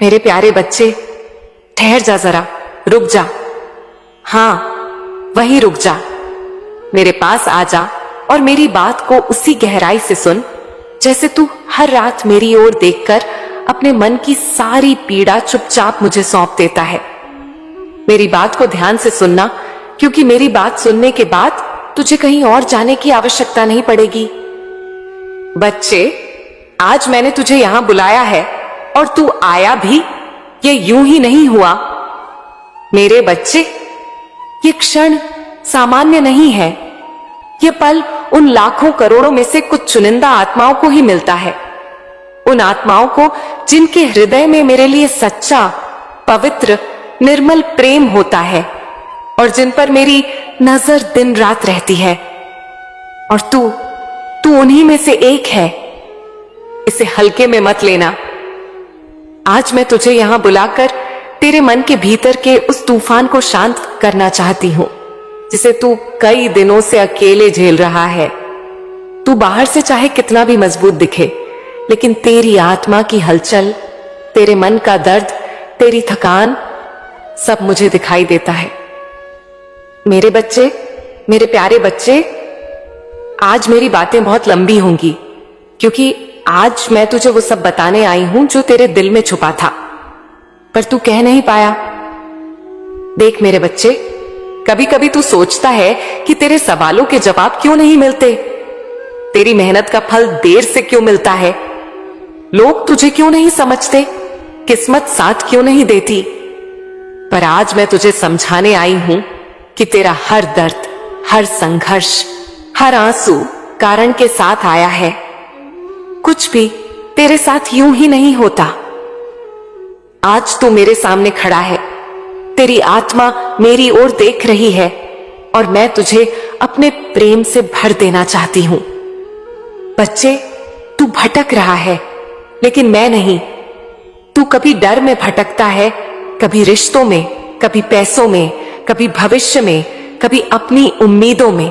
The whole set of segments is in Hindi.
मेरे प्यारे बच्चे, ठहर जा जरा, रुक जा। हाँ, वहीं रुक जा। मेरे पास आ जा और मेरी बात को उसी गहराई से सुन जैसे तू हर रात मेरी ओर देखकर अपने मन की सारी पीड़ा चुपचाप मुझे सौंप देता है। मेरी बात को ध्यान से सुनना, क्योंकि मेरी बात सुनने के बाद तुझे कहीं और जाने की आवश्यकता नहीं पड़ेगी। बच्चे, आज मैंने तुझे यहां बुलाया है और तू आया भी, ये यूं ही नहीं हुआ। मेरे बच्चे, ये क्षण सामान्य नहीं है। ये पल उन लाखों करोड़ों में से कुछ चुनिंदा आत्माओं को ही मिलता है। उन आत्माओं को जिनके हृदय में मेरे लिए सच्चा, पवित्र, निर्मल प्रेम होता है और जिन पर मेरी नजर दिन रात रहती है। और तू उन्हीं में से एक है। इसे हल्के में मत लेना। आज मैं तुझे यहां बुलाकर तेरे मन के भीतर के उस तूफान को शांत करना चाहती हूं, जिसे तू कई दिनों से अकेले झेल रहा है। तू बाहर से चाहे कितना भी मजबूत दिखे, लेकिन तेरी आत्मा की हलचल, तेरे मन का दर्द, तेरी थकान, सब मुझे दिखाई देता है। मेरे बच्चे, मेरे प्यारे बच्चे, आज मेरी बातें बहुत लंबी होंगी, क्योंकि आज मैं तुझे वो सब बताने आई हूं जो तेरे दिल में छुपा था, पर तू कह नहीं पाया। देख मेरे बच्चे, कभी कभी तू सोचता है कि तेरे सवालों के जवाब क्यों नहीं मिलते, तेरी मेहनत का फल देर से क्यों मिलता है, लोग तुझे क्यों नहीं समझते, किस्मत साथ क्यों नहीं देती। पर आज मैं तुझे समझाने आई हूं कि तेरा हर दर्द, हर संघर्ष, हर आंसू कारण के साथ आया है। कुछ भी तेरे साथ यूं ही नहीं होता। आज तू मेरे सामने खड़ा है, तेरी आत्मा मेरी ओर देख रही है और मैं तुझे अपने प्रेम से भर देना चाहती हूं। बच्चे, तू भटक रहा है, लेकिन मैं नहीं। तू कभी डर में भटकता है, कभी रिश्तों में, कभी पैसों में, कभी भविष्य में, कभी अपनी उम्मीदों में।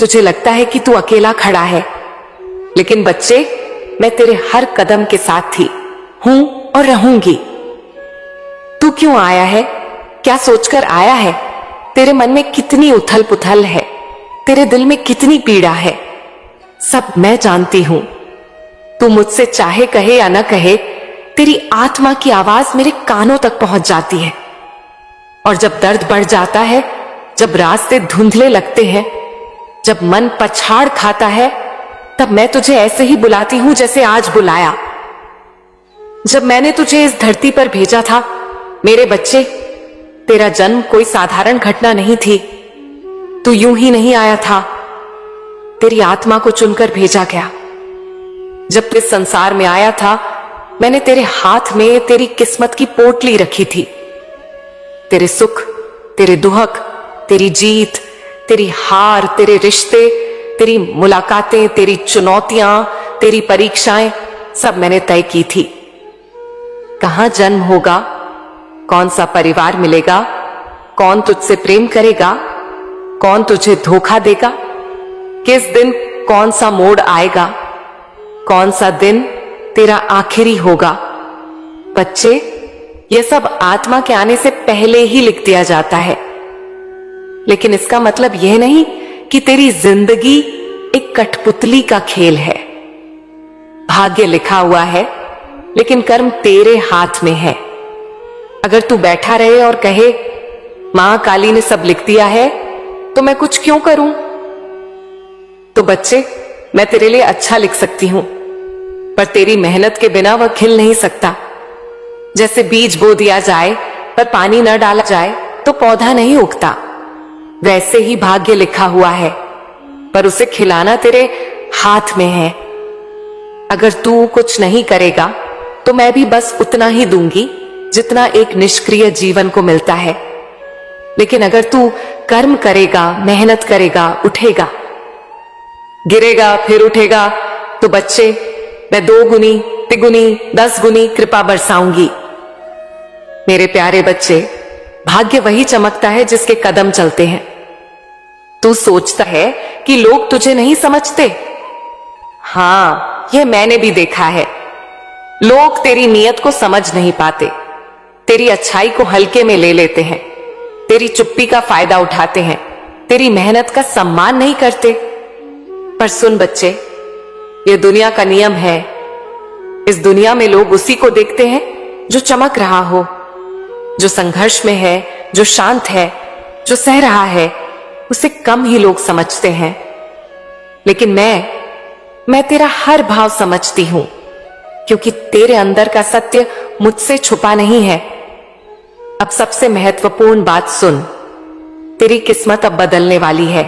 तुझे लगता है कि तू अकेला खड़ा है, लेकिन बच्चे, मैं तेरे हर कदम के साथ थी, हूं और रहूंगी। तू क्यों आया है? क्या सोचकर आया है? तेरे मन में कितनी उथल पुथल है, तेरे दिल में कितनी पीड़ा है, सब मैं जानती हूं। तू मुझसे चाहे कहे या न कहे, तेरी आत्मा की आवाज मेरे कानों तक पहुंच जाती है। और जब दर्द बढ़ जाता है, जब रास्ते धुंधले लगते हैं, जब मन पछाड़ खाता है, तब मैं तुझे ऐसे ही बुलाती हूं जैसे आज बुलाया। जब मैंने तुझे इस धरती पर भेजा था, मेरे बच्चे, तेरा जन्म कोई साधारण घटना नहीं थी। तू यूं ही नहीं आया था, तेरी आत्मा को चुनकर भेजा गया। जब तू इस संसार में आया था, मैंने तेरे हाथ में तेरी किस्मत की पोटली रखी थी। तेरे सुख, तेरे दुख, तेरी जीत, तेरी हार, तेरे रिश्ते, तेरी मुलाकातें, तेरी चुनौतियां, तेरी परीक्षाएं, सब मैंने तय की थी। कहां जन्म होगा, कौन सा परिवार मिलेगा, कौन तुझसे प्रेम करेगा, कौन तुझे धोखा देगा, किस दिन कौन सा मोड़ आएगा, कौन सा दिन तेरा आखिरी होगा। बच्चे, यह सब आत्मा के आने से पहले ही लिख दिया जाता है, लेकिन इसका मतलब यह नहीं कि तेरी जिंदगी एक कठपुतली का खेल है। भाग्य लिखा हुआ है, लेकिन कर्म तेरे हाथ में है। अगर तू बैठा रहे और कहे, मां काली ने सब लिख दिया है, तो मैं कुछ क्यों करूं? तो बच्चे, मैं तेरे लिए अच्छा लिख सकती हूं, पर तेरी मेहनत के बिना वह खिल नहीं सकता। जैसे बीज बो दिया जाए पर पानी न डाला जाए तो पौधा नहीं उगता, वैसे ही भाग्य लिखा हुआ है, पर उसे खिलाना तेरे हाथ में है। अगर तू कुछ नहीं करेगा तो मैं भी बस उतना ही दूंगी जितना एक निष्क्रिय जीवन को मिलता है। लेकिन अगर तू कर्म करेगा, मेहनत करेगा, उठेगा, गिरेगा फिर उठेगा, तो बच्चे, मैं 2 गुनी, 3 गुनी, 10 गुनी कृपा बरसाऊंगी। मेरे प्यारे बच्चे, भाग्य वही चमकता है जिसके कदम चलते हैं। तू सोचता है कि लोग तुझे नहीं समझते। हां, यह मैंने भी देखा है। लोग तेरी नीयत को समझ नहीं पाते, तेरी अच्छाई को हल्के में ले लेते हैं, तेरी चुप्पी का फायदा उठाते हैं, तेरी मेहनत का सम्मान नहीं करते। पर सुन बच्चे, ये दुनिया का नियम है। इस दुनिया में लोग उसी को देखते हैं जो चमक रहा हो, जो संघर्ष में है, जो शांत है, जो सह रहा है, उसे कम ही लोग समझते हैं। लेकिन मैं तेरा हर भाव समझती हूं, क्योंकि तेरे अंदर का सत्य मुझसे छुपा नहीं है। अब सबसे महत्वपूर्ण बात सुन, तेरी किस्मत अब बदलने वाली है,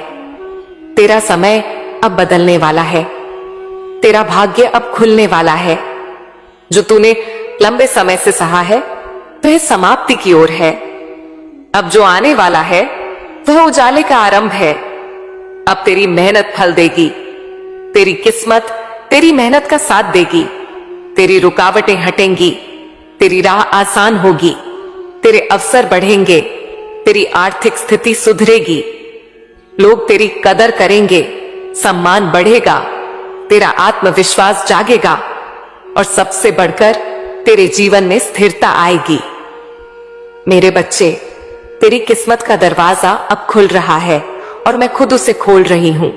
तेरा समय अब बदलने वाला है, तेरा भाग्य अब खुलने वाला है। जो तूने लंबे समय से सहा है वह समाप्ति की ओर है। अब जो आने वाला है वह उजाले का आरंभ है। अब तेरी मेहनत फल देगी, तेरी किस्मत तेरी मेहनत का साथ देगी, तेरी रुकावटें हटेंगी, तेरी राह आसान होगी, तेरे अवसर बढ़ेंगे, तेरी आर्थिक स्थिति सुधरेगी, लोग तेरी कदर करेंगे, सम्मान बढ़ेगा, तेरा आत्मविश्वास जागेगा और सबसे बढ़कर तेरे जीवन में स्थिरता आएगी। मेरे बच्चे, तेरी किस्मत का दरवाजा अब खुल रहा है और मैं खुद उसे खोल रही हूं।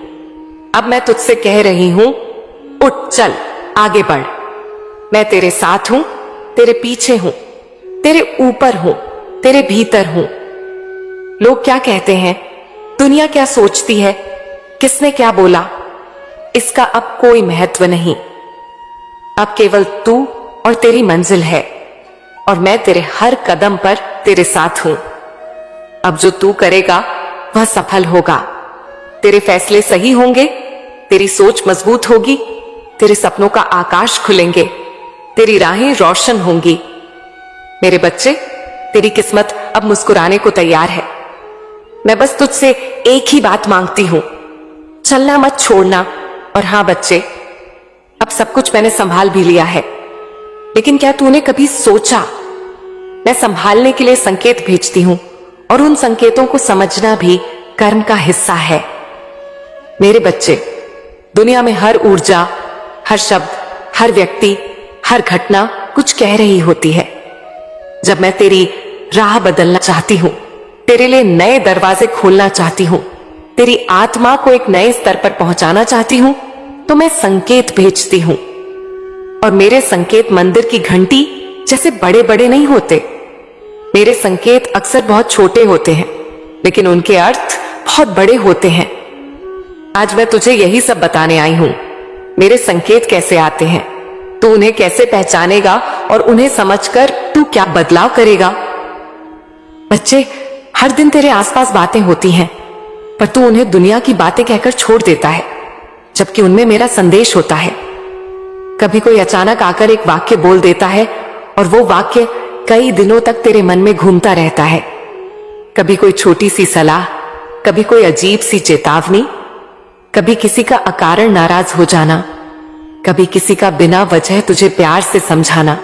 अब मैं तुझसे कह रही हूं, उठ, चल, आगे बढ़। मैं तेरे साथ हूं, तेरे पीछे हूं, तेरे ऊपर हूं, तेरे भीतर हूं। लोग क्या कहते हैं, दुनिया क्या सोचती है, किसने क्या बोला, इसका अब कोई महत्व नहीं। अब केवल तू और तेरी मंजिल है और मैं तेरे हर कदम पर तेरे साथ हूं। अब जो तू करेगा वह सफल होगा, तेरे फैसले सही होंगे, तेरी सोच मजबूत होगी, तेरे सपनों का आकाश खुलेंगे, तेरी राहें रोशन होंगी। मेरे बच्चे, तेरी किस्मत अब मुस्कुराने को तैयार है। मैं बस तुझसे एक ही बात मांगती हूं, चलना मत छोड़ना। और हां बच्चे, अब सब कुछ मैंने संभाल भी लिया है, लेकिन क्या तूने कभी सोचा, मैं संभालने के लिए संकेत भेजती हूं और उन संकेतों को समझना भी कर्म का हिस्सा है। मेरे बच्चे, दुनिया में हर ऊर्जा, हर शब्द, हर व्यक्ति, हर घटना कुछ कह रही होती है। जब मैं तेरी राह बदलना चाहती हूं, तेरे लिए नए दरवाजे खोलना चाहती हूं, तेरी आत्मा को एक नए स्तर पर पहुंचाना चाहती हूं, तो मैं संकेत भेजती हूं। और मेरे संकेत मंदिर की घंटी जैसे बड़े बड़े नहीं होते। मेरे संकेत अक्सर बहुत छोटे होते हैं, लेकिन उनके अर्थ बहुत बड़े होते हैं। आज मैं तुझे यही सब बताने आई हूं, मेरे संकेत कैसे आते हैं, तू उन्हें कैसे पहचानेगा और उन्हें समझकर तू क्या बदलाव करेगा। बच्चे, हर दिन तेरे आसपास बातें होती हैं, पर तू उन्हें दुनिया की बातें कहकर छोड़ देता है, जबकि उनमें मेरा संदेश होता है। कभी कोई अचानक आकर एक वाक्य बोल देता है और वो वाक्य कई दिनों तक तेरे मन में घूमता रहता है। कभी कोई छोटी सी सलाह, कभी कोई अजीब सी चेतावनी, कभी किसी का अकारण नाराज हो जाना, कभी किसी का बिना वजह तुझे प्यार से समझाना।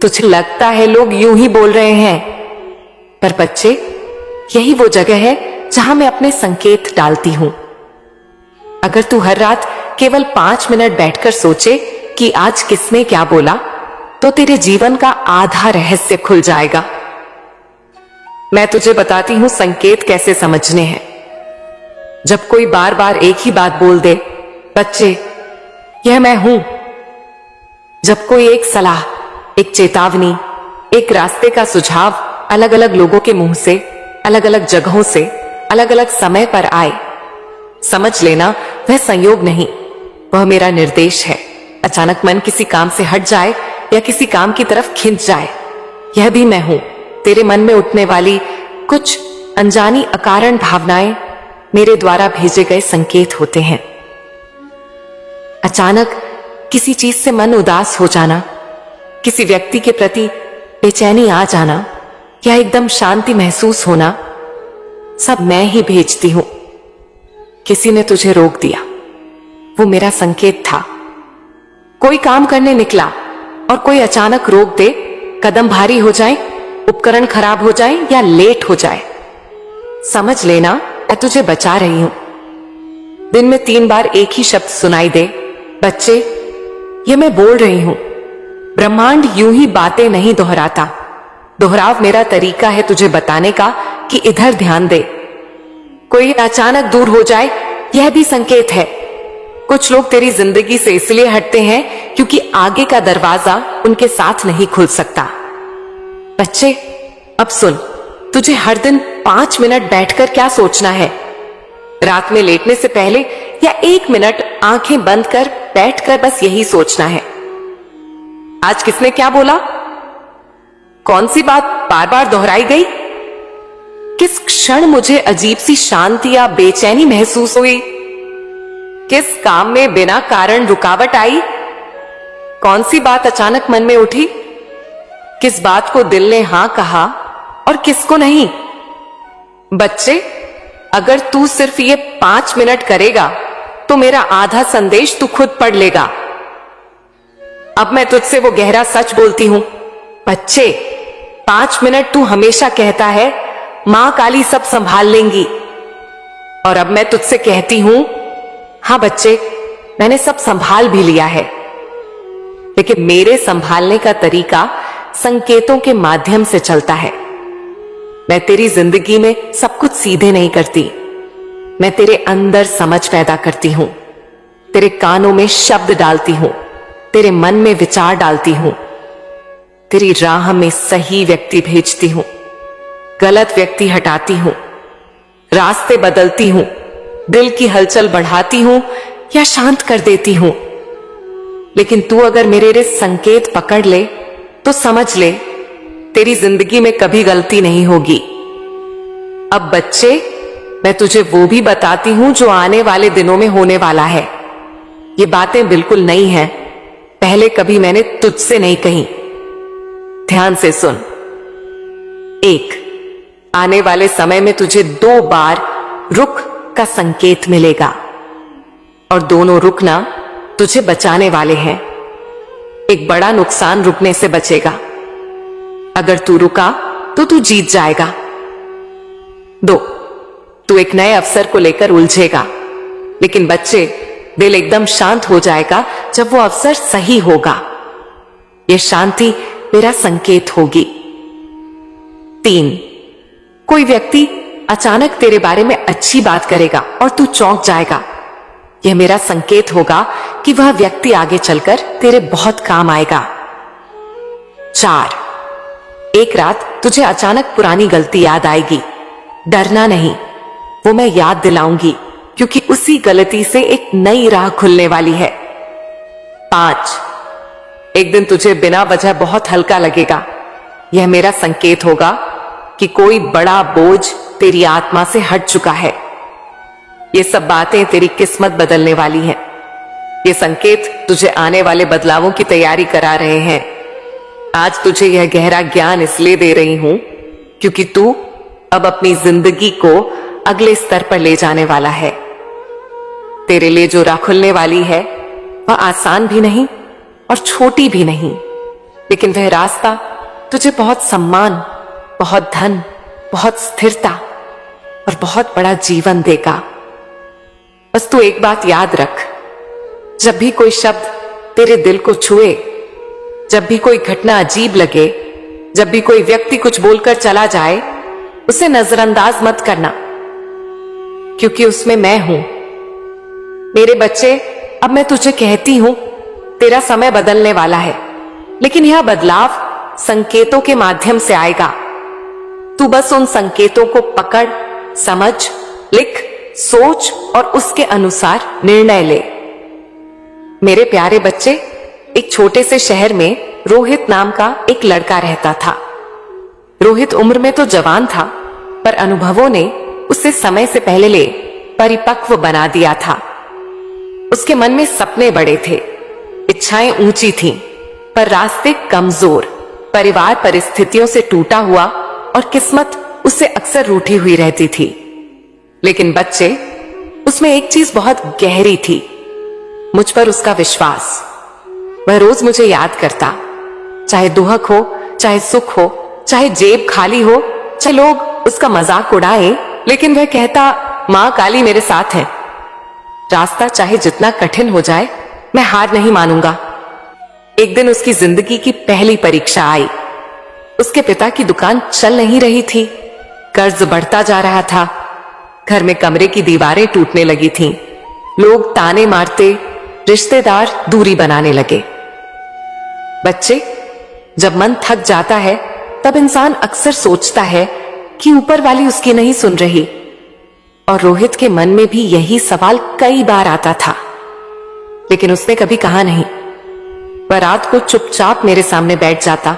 तुझे लगता है लोग यूं ही बोल रहे हैं, पर बच्चे, यही वो जगह है जहां मैं अपने संकेत डालती हूं। अगर तू हर रात केवल 5 मिनट बैठकर सोचे कि आज किसने क्या बोला, तो तेरे जीवन का आधा रहस्य खुल जाएगा। मैं तुझे बताती हूं संकेत कैसे समझने हैं। जब कोई बार बार एक ही बात बोल दे, बच्चे, यह मैं हूं। जब कोई एक सलाह, एक चेतावनी, एक रास्ते का सुझाव अलग अलग लोगों के मुंह से, अलग अलग जगहों से, अलग अलग समय पर आए, समझ लेना वह संयोग नहीं, वह मेरा निर्देश है। अचानक मन किसी काम से हट जाए या किसी काम की तरफ खिंच जाए, यह भी मैं हूं। तेरे मन में उठने वाली कुछ अनजानी अकारण भावनाएं मेरे द्वारा भेजे गए संकेत होते हैं। अचानक किसी चीज से मन उदास हो जाना, किसी व्यक्ति के प्रति बेचैनी आ जाना या एकदम शांति महसूस होना, सब मैं ही भेजती हूं। किसी ने तुझे रोक दिया, वो मेरा संकेत था। कोई काम करने निकला और कोई अचानक रोक दे, कदम भारी हो जाए, उपकरण खराब हो जाए या लेट हो जाए, समझ लेना मैं तुझे बचा रही हूं। दिन में 3 बार एक ही शब्द सुनाई दे, बच्चे, ये मैं बोल रही हूं, ब्रह्मांड यूं ही बातें नहीं दोहराता। दोहराव मेरा तरीका है तुझे बताने का कि इधर ध्यान दे। कोई अचानक दूर हो जाए यह भी संकेत है। कुछ लोग तेरी जिंदगी से इसलिए हटते हैं क्योंकि आगे का दरवाजा उनके साथ नहीं खुल सकता। बच्चे, अब सुन, तुझे हर दिन 5 मिनट बैठकर क्या सोचना है। रात में लेटने से पहले या 1 मिनट आंखें बंद कर बैठकर बस यही सोचना है। आज किसने क्या बोला? कौन सी बात बार बार दोहराई गई? किस क्षण मुझे अजीब सी शांति या बेचैनी महसूस हुई? किस काम में बिना कारण रुकावट आई? कौन सी बात अचानक मन में उठी? किस बात को दिल ने हां कहा और किसको नहीं? बच्चे, अगर तू सिर्फ ये 5 मिनट करेगा तो मेरा आधा संदेश तू खुद पढ़ लेगा। अब मैं तुझसे वो गहरा सच बोलती हूं। बच्चे, 5 मिनट तू हमेशा कहता है मां काली सब संभाल लेंगी, और अब मैं तुझसे कहती हूं, हां बच्चे, मैंने सब संभाल भी लिया है, लेकिन मेरे संभालने का तरीका संकेतों के माध्यम से चलता है। मैं तेरी जिंदगी में सब कुछ सीधे नहीं करती। मैं तेरे अंदर समझ पैदा करती हूं, तेरे कानों में शब्द डालती हूं, तेरे मन में विचार डालती हूं, तेरी राह में सही व्यक्ति भेजती हूं, गलत व्यक्ति हटाती हूं, रास्ते बदलती हूं, दिल की हलचल बढ़ाती हूं या शांत कर देती हूं। लेकिन तू अगर मेरे संकेत पकड़ ले तो समझ ले, तेरी जिंदगी में कभी गलती नहीं होगी। अब बच्चे, मैं तुझे वो भी बताती हूं जो आने वाले दिनों में होने वाला है। ये बातें बिल्कुल नई हैं, पहले कभी मैंने तुझसे नहीं कही। ध्यान से सुन। 1, आने वाले समय में तुझे 2 बार रुक का संकेत मिलेगा, और दोनों रुकना तुझे बचाने वाले हैं। एक बड़ा नुकसान रुकने से बचेगा। अगर तू रुका तो तू जीत जाएगा। 2, तू एक नए अवसर को लेकर उलझेगा, लेकिन बच्चे, दिल एकदम शांत हो जाएगा जब वो अवसर सही होगा। ये शांति मेरा संकेत होगी। 3, कोई व्यक्ति अचानक तेरे बारे में अच्छी बात करेगा और तू चौंक जाएगा। यह मेरा संकेत होगा कि वह व्यक्ति आगे चलकर तेरे बहुत काम आएगा। 4, एक रात तुझे अचानक पुरानी गलती याद आएगी। डरना नहीं, वो मैं याद दिलाऊंगी, क्योंकि उसी गलती से एक नई राह खुलने वाली है। 5, एक दिन तुझे बिना वजह बहुत हल्का लगेगा। यह मेरा संकेत होगा कि कोई बड़ा बोझ तेरी आत्मा से हट चुका है। ये सब बातें तेरी किस्मत बदलने वाली हैं। ये संकेत तुझे आने वाले बदलावों की तैयारी करा रहे हैं। आज तुझे यह गहरा ज्ञान इसलिए दे रही हूं क्योंकि तू अब अपनी जिंदगी को अगले स्तर पर ले जाने वाला है। तेरे लिए जो राह खुलने वाली है वह आसान भी नहीं और छोटी भी नहीं, लेकिन वह रास्ता तुझे बहुत सम्मान, बहुत धन, बहुत स्थिरता और बहुत बड़ा जीवन देगा। बस तू एक बात याद रख, जब भी कोई शब्द तेरे दिल को छुए, जब भी कोई घटना अजीब लगे, जब भी कोई व्यक्ति कुछ बोलकर चला जाए, उसे नजरअंदाज मत करना, क्योंकि उसमें मैं हूं। मेरे बच्चे, अब मैं तुझे कहती हूं, तेरा समय बदलने वाला है, लेकिन यह बदलाव संकेतों के माध्यम से आएगा। तू बस उन संकेतों को पकड़, समझ, लिख, सोच और उसके अनुसार निर्णय ले। मेरे प्यारे बच्चे, एक छोटे से शहर में रोहित नाम का एक लड़का रहता था। रोहित उम्र में तो जवान था, पर अनुभवों ने उसे समय से पहले परिपक्व बना दिया था। उसके मन में सपने बड़े थे, इच्छाएं ऊंची थीं, पर रास्ते कमजोर, परिवार परिस्थितियों से टूटा हुआ और किस्मत उससे अक्सर रूठी हुई रहती थी। लेकिन बच्चे, उसमें एक चीज बहुत गहरी थी, मुझ पर उसका विश्वास। वह रोज मुझे याद करता, चाहे दुहक हो, चाहे सुख हो, चाहे जेब खाली हो, चाहे लोग उसका मजाक उड़ाए, लेकिन वह कहता, मां काली मेरे साथ है। रास्ता चाहे जितना कठिन हो जाए, मैं हार नहीं मानूंगा। एक दिन उसकी जिंदगी की पहली परीक्षा आई। उसके पिता की दुकान चल नहीं रही थी, कर्ज बढ़ता जा रहा था, घर में कमरे की दीवारें टूटने लगी थीं, लोग ताने मारते, रिश्तेदार दूरी बनाने लगे। बच्चे, जब मन थक जाता है तब इंसान अक्सर सोचता है कि ऊपर वाली उसकी नहीं सुन रही, और रोहित के मन में भी यही सवाल कई बार आता था, लेकिन उसने कभी कहा नहीं। वह रात को चुपचाप मेरे सामने बैठ जाता,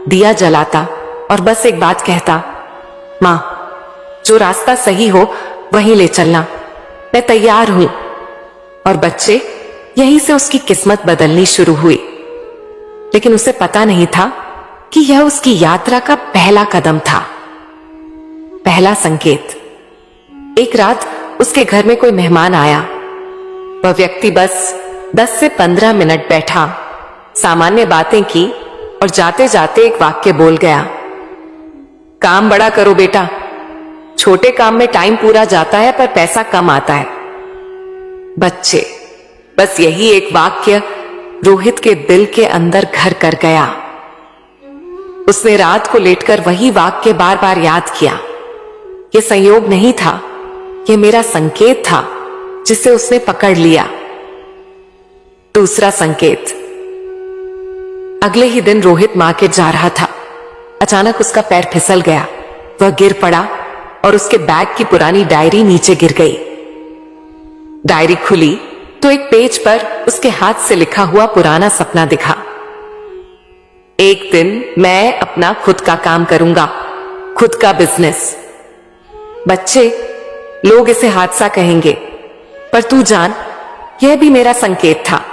दिया जलाता और बस एक बात कहता, मां, जो रास्ता सही हो वहीं ले चलना, मैं तैयार हूं। और बच्चे, यहीं से उसकी किस्मत बदलनी शुरू हुई। लेकिन उसे पता नहीं था कि यह उसकी यात्रा का पहला कदम था, पहला संकेत। एक रात उसके घर में कोई मेहमान आया। वह व्यक्ति बस 10 से 15 मिनट बैठा, सामान्य बातें की और जाते जाते एक वाक्य बोल गया, काम बड़ा करो बेटा, छोटे काम में टाइम पूरा जाता है पर पैसा कम आता है। बच्चे, बस यही एक वाक्य रोहित के दिल के अंदर घर कर गया। उसने रात को लेटकर वही वाक्य बार बार याद किया। यह संयोग नहीं था, यह मेरा संकेत था जिसे उसने पकड़ लिया। दूसरा संकेत। अगले ही दिन रोहित मार्केट जा रहा था। अचानक उसका पैर फिसल गया, वह गिर पड़ा और उसके बैग की पुरानी डायरी नीचे गिर गई। डायरी खुली तो एक पेज पर उसके हाथ से लिखा हुआ पुराना सपना दिखा, एक दिन मैं अपना खुद का काम करूंगा, खुद का बिजनेस। बच्चे, लोग इसे हादसा कहेंगे, पर तू जान, यह भी मेरा संकेत था।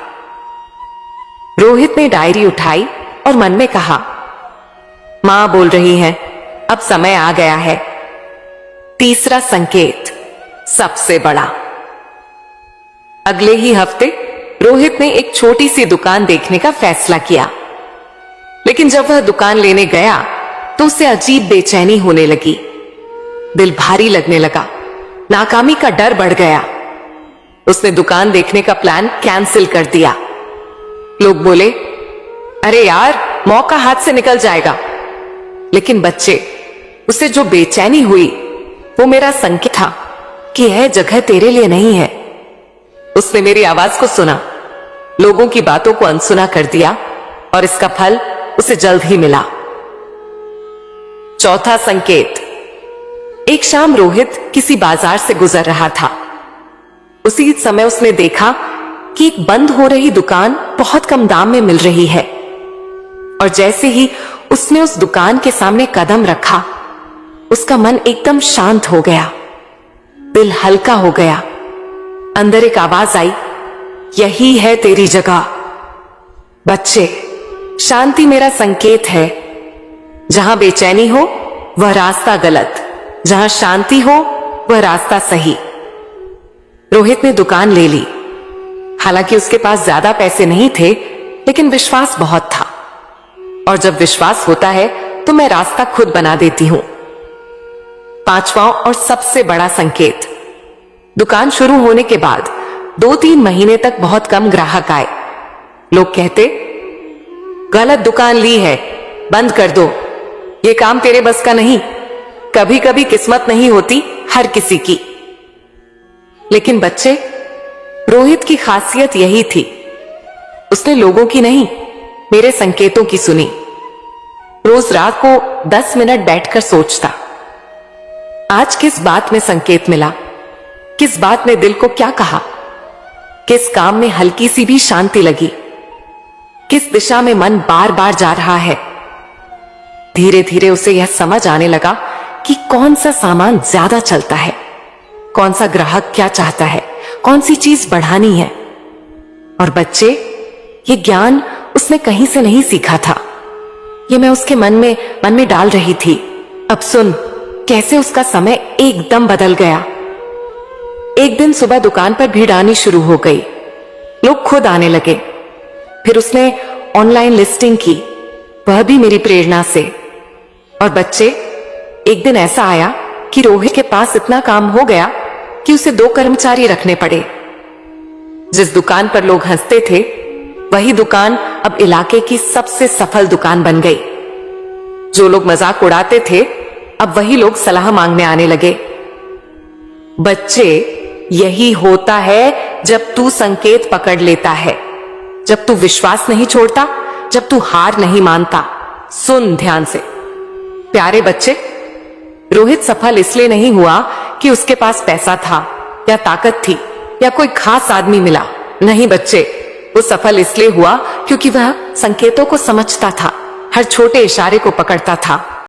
रोहित ने डायरी उठाई और मन में कहा, मां बोल रही है, अब समय आ गया है। तीसरा संकेत, सबसे बड़ा। अगले ही हफ्ते रोहित ने एक छोटी सी दुकान देखने का फैसला किया, लेकिन जब वह दुकान लेने गया तो उसे अजीब बेचैनी होने लगी। दिल भारी लगने लगा, नाकामी का डर बढ़ गया। उसने दुकान देखने का प्लान कैंसिल कर दिया। लोग बोले, अरे यार, मौका हाथ से निकल जाएगा। लेकिन बच्चे, उसे जो बेचैनी हुई वो मेरा संकेत था कि यह जगह तेरे लिए नहीं है। उसने मेरी आवाज को सुना, लोगों की बातों को अनसुना कर दिया और इसका फल उसे जल्द ही मिला। चौथा संकेत। एक शाम रोहित किसी बाजार से गुजर रहा था। उसी समय उसने देखा कि एक बंद हो रही दुकान बहुत कम दाम में मिल रही है, और जैसे ही उसने उस दुकान के सामने कदम रखा, उसका मन एकदम शांत हो गया, दिल हल्का हो गया। अंदर एक आवाज आई, यही है तेरी जगह। बच्चे, शांति मेरा संकेत है। जहां बेचैनी हो वह रास्ता गलत, जहां शांति हो वह रास्ता सही। रोहित ने दुकान ले ली। हालांकि उसके पास ज्यादा पैसे नहीं थे, लेकिन विश्वास बहुत था, और जब विश्वास होता है तो मैं रास्ता खुद बना देती हूं। पांचवा और सबसे बड़ा संकेत। दुकान शुरू होने के बाद 2-3 महीने तक बहुत कम ग्राहक आए। लोग कहते, गलत दुकान ली है, बंद कर दो, ये काम तेरे बस का नहीं। कभी कभी किस्मत नहीं होती हर किसी की। लेकिन बच्चे, रोहित की खासियत यही थी, उसने लोगों की नहीं, मेरे संकेतों की सुनी। रोज रात को 10 मिनट बैठकर सोचता, आज किस बात में संकेत मिला, किस बात ने दिल को क्या कहा, किस काम में हल्की सी भी शांति लगी, किस दिशा में मन बार बार जा रहा है। धीरे धीरे उसे यह समझ आने लगा कि कौन सा सामान ज्यादा चलता है, कौन सा ग्राहक क्या चाहता है, कौन सी चीज बढ़ानी है। और बच्चे, ये ज्ञान उसने कहीं से नहीं सीखा था, ये मैं उसके मन में डाल रही थी। अब सुन कैसे उसका समय एकदम बदल गया। एक दिन सुबह दुकान पर भीड़ आनी शुरू हो गई, लोग खुद आने लगे। फिर उसने ऑनलाइन लिस्टिंग की, वह भी मेरी प्रेरणा से। और बच्चे, एक दिन ऐसा आया कि रोहित के पास इतना काम हो गया कि उसे 2 कर्मचारी रखने पड़े। जिस दुकान पर लोग हंसते थे, वही दुकान अब इलाके की सबसे सफल दुकान बन गई। जो लोग मजाक उड़ाते थे अब वही लोग सलाह मांगने आने लगे। बच्चे, यही होता है जब तू संकेत पकड़ लेता है, जब तू विश्वास नहीं छोड़ता, जब तू हार नहीं मानता। सुन ध्यान से प्यारे बच्चे, रोहित सफल इसलिए नहीं हुआ कि उसके पास पैसा था या ताकत थी या कोई खास आदमी मिला। नहीं बच्चे, वो सफल इसलिए हुआ क्योंकि वह संकेतों को समझता था, हर छोटे इशारे को पकड़ता था